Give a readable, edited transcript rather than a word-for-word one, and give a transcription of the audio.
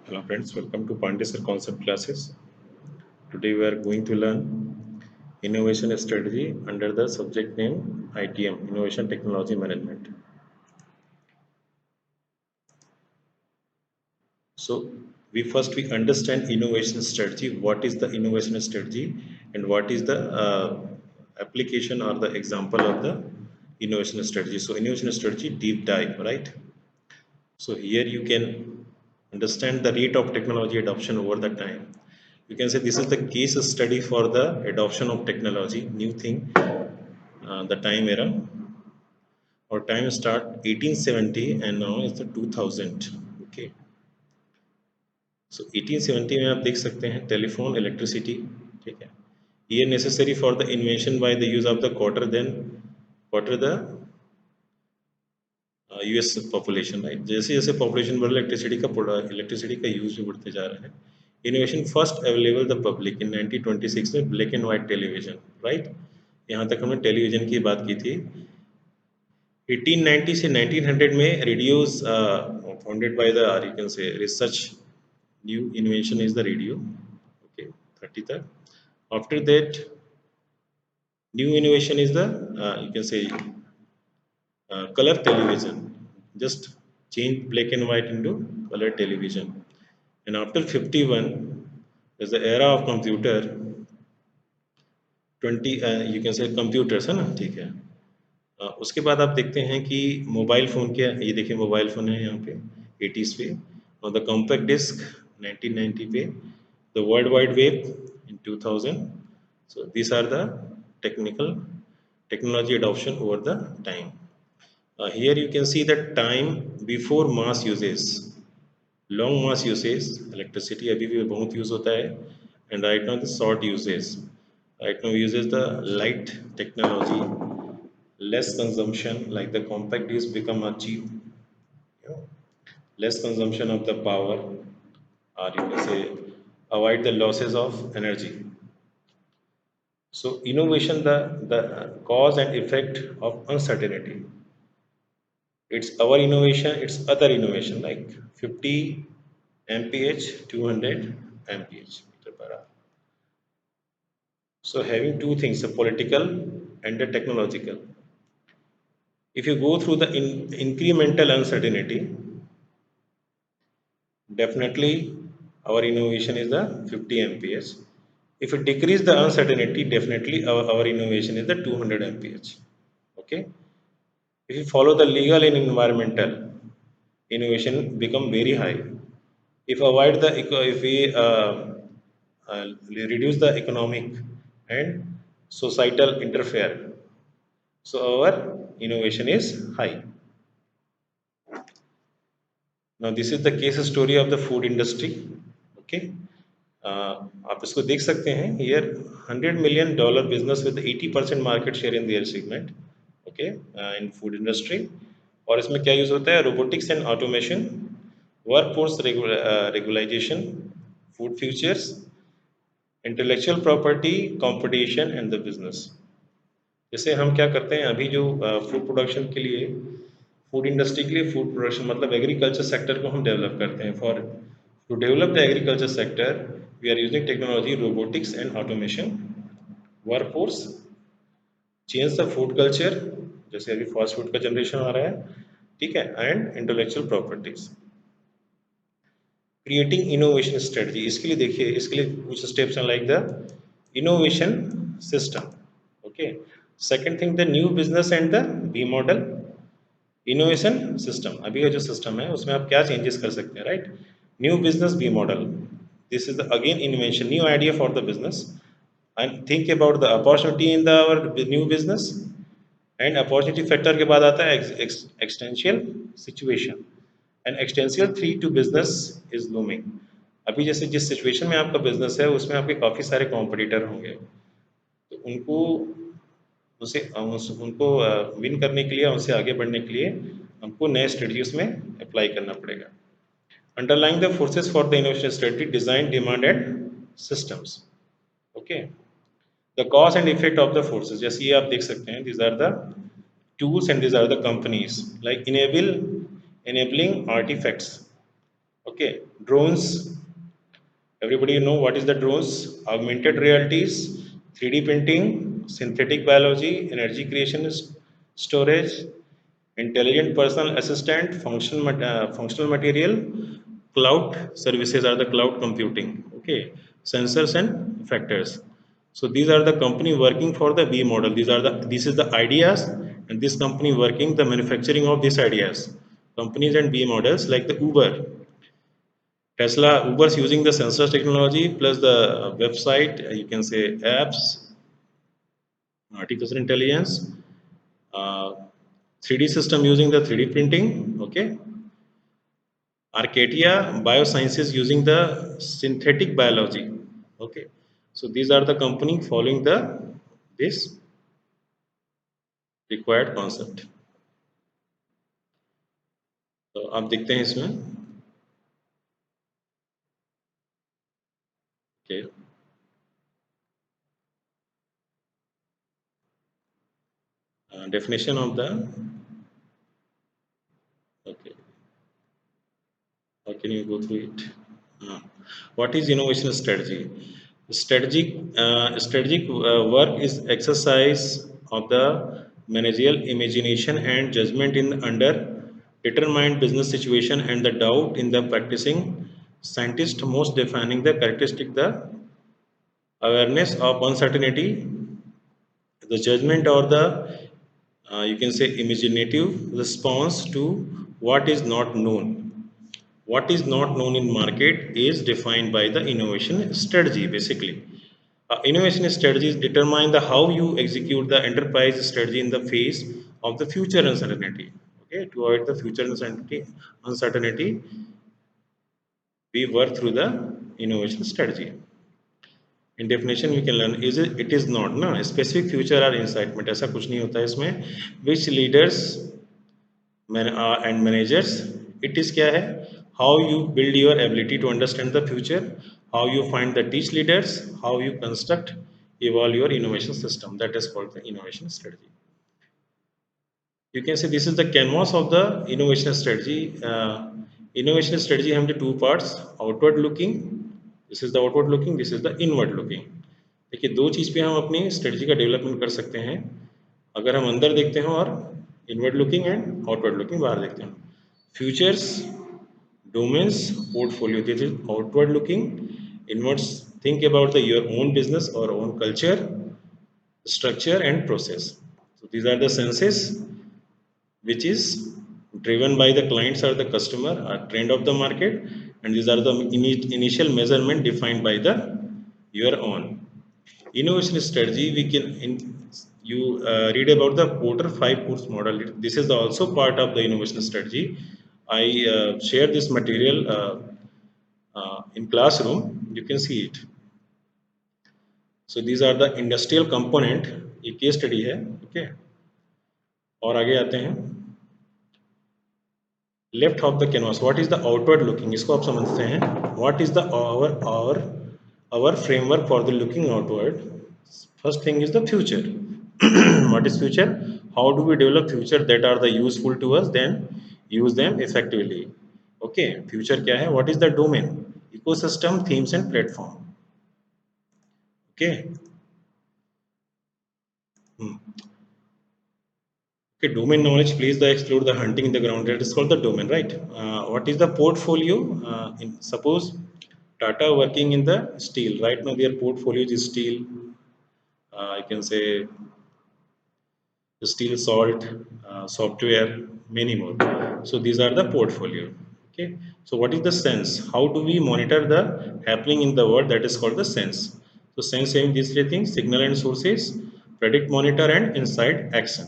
Hello friends, welcome to Pandesar Concept Classes. Today we are going to learn Innovation Strategy under the subject name ITM, Innovation Technology Management. So we understand innovation strategy, what is the innovation strategy and what is the application or the example of the innovation strategy. So innovation strategy deep dive, right? So here you can understand the rate of technology adoption over the time. You can say this is the case study for the adoption of technology, new thing, the time era. Or time start 1870 and now it's the 2000. Okay. So 1870 में आप देख सकते हैं telephone electricity, ठीक है, ये necessary for the invention by the use of the quarter the US population, right. जैसे जैसे पॉपुलेशन बढ़ रहा है इलेक्ट्रिसिटी का यूज भी बढ़ते जा रहा है. Innovation first available the public in 1926 में black and white television, right. यहाँ तक हमने टेलीविजन की बात की थी. 1890 से 1900 में radios founded by the you can say research new invention is the radio. Okay, 30 तक. After that new innovation is the you can say color television, just change black and white into color television. And after 51 is the era of computer. 20 you can say computers है ना, ठीक है. उसके बाद आप देखते हैं कि मोबाइल फ़ोन के, ये देखिए मोबाइल फ़ोन है यहाँ पे 80s पे, और द कॉम्पैक्ट डिस्क 1990 पे, the world wide web in 2000. So these are the technology adoption over the time. Here you can see the time before mass uses, long mass uses, electricity अभी भी बहुत use होता है, and right now the short uses. Right now uses the light technology, less consumption, like the compact disc become a cheap, you know, less consumption of the power, or you can say avoid the losses of energy. So innovation, the cause and effect of uncertainty. It's our innovation, it's other innovation like 50 mph, 200 mph meter per hour. So having two things, a political and a technological. If you go through the incremental uncertainty, definitely our innovation is the 50 mph. If you decrease the uncertainty, definitely our innovation is the 200 mph. Okay. If you follow the legal and environmental, innovation become very high. If avoid the if we reduce the economic and societal interfere, so our innovation is high. Now this is the case story of the food industry. Okay, आप इसको देख सकते हैं here. $100 million business with 80% market share in their segment. Okay, in food industry. और इसमें क्या use होता है? Robotics and automation, workforce regularisation, food futures, intellectual property, competition and the business. जैसे हम क्या करते हैं अभी जो फूड प्रोडक्शन के लिए, फूड इंडस्ट्री के लिए, फूड प्रोडक्शन मतलब एग्रीकल्चर सेक्टर को हम डेवलप करते हैं. For to develop the agriculture sector we are using technology, robotics and automation, workforce, change the food culture, जैसे अभी फास्ट फूड का जनरेशन आ रहा है, ठीक है, and intellectual properties. Creating innovation strategy, इसके लिए देखिए, इसके लिए कुछ स्टेप्स हैं like the innovation system. Okay, second thing the new business and the B model. Innovation system, अभी का जो सिस्टम है उसमें आप क्या चेंजेस कर सकते हैं, right. New business be model, this is the again invention, new idea for the business, and think about the opportunity in the our new business. And opportunity factor के बाद आता है existential situation, and existential 3 to business is looming. अभी जैसे जिस situation में आपका business है उसमें आपके काफ़ी सारे कॉम्पिटिटर होंगे, तो उनको विन करने के लिए, उनसे आगे बढ़ने के लिए हमको नए स्ट्रेटजी उसमें अप्लाई करना पड़ेगा. Underlying the forces for the innovation strategy, design, demand and systems. Okay, the cause and effect of the forces, जैसे ये आप देख सकते हैं, these are the tools and these are the companies like enabling artifacts. Okay, drones. Everybody know what is the drones? Augmented realities, 3D printing, synthetic biology, energy creation, storage, intelligent personal assistant, functional material, cloud services are the cloud computing. Okay, sensors and factors. So these are the company working for the B model. This is the ideas, and this company working the manufacturing of these ideas. Companies and B models like the Uber. Tesla, Uber's using the sensors technology plus the website, you can say apps, artificial intelligence, uh, 3D system using the 3D printing, okay. Arcadia Biosciences using the synthetic biology, okay. So these are the company following the this required concept. तो आप देखते हैं इसमें, okay, definition of the, okay, how can you go through it? Uh, what is innovation strategy? Strategic work is exercise of the managerial imagination and judgment in under determined business situation and the doubt in the practicing scientist most defining the characteristic the awareness of uncertainty, the judgment or the you can say imaginative response to what is not known. What is not known in market is defined by the innovation strategy basically. Innovation strategies determine the how you execute the enterprise strategy in the face of the future uncertainty. Okay, to avoid the future uncertainty, we work through the innovation strategy. In definition we can learn is it is not ना specific future or incitement, ऐसा कुछ नहीं होता है इसमें. Which leaders and managers, it is क्या है, how you build your ability to understand the future, how you find the teach leaders, how you construct evolve your innovation system, that is called the innovation strategy. You can say this is the canvas of the innovation strategy. Innovation strategy have the two parts, outward looking, this is the outward looking, this is the inward looking. देखिए दो चीज़ पे हम अपनी strategy का development कर सकते हैं, अगर हम अंदर देखते हैं और inward looking and outward looking बाहर देखते हैं. Futures, domains, portfolio, this is outward looking. Inwards, think about the your own business or own culture, structure and process. So these are the senses which is driven by the clients or the customer or trend of the market, and these are the initial measurement defined by the your own innovation strategy. We can you read about the Porter 5 Ports model. This is also part of the innovation strategy. I share this material in classroom, you can see it. So these are the industrial component, ये case study है. Okay, और आगे आते हैं. Left of the canvas, what is the outward looking, इसको आप समझते हैं. What is the our framework for the looking outward. First thing is the future. What is future? How do we develop future that are the useful to us, then use them effectively. Okay, future क्या है? What is the domain? Ecosystem, themes and platform. Okay. Hmm. Okay, domain knowledge plays the explore the hunting in the ground. That is called the domain, right? What is the portfolio? Suppose Tata working in the steel. Right now, their portfolio is steel. I can say steel, salt, software, many more. So these are the portfolio. Okay. So what is the sense? How do we monitor the happening in the world? That is called the sense. So sense having these three things: signal and sources, predict, monitor, and insight action.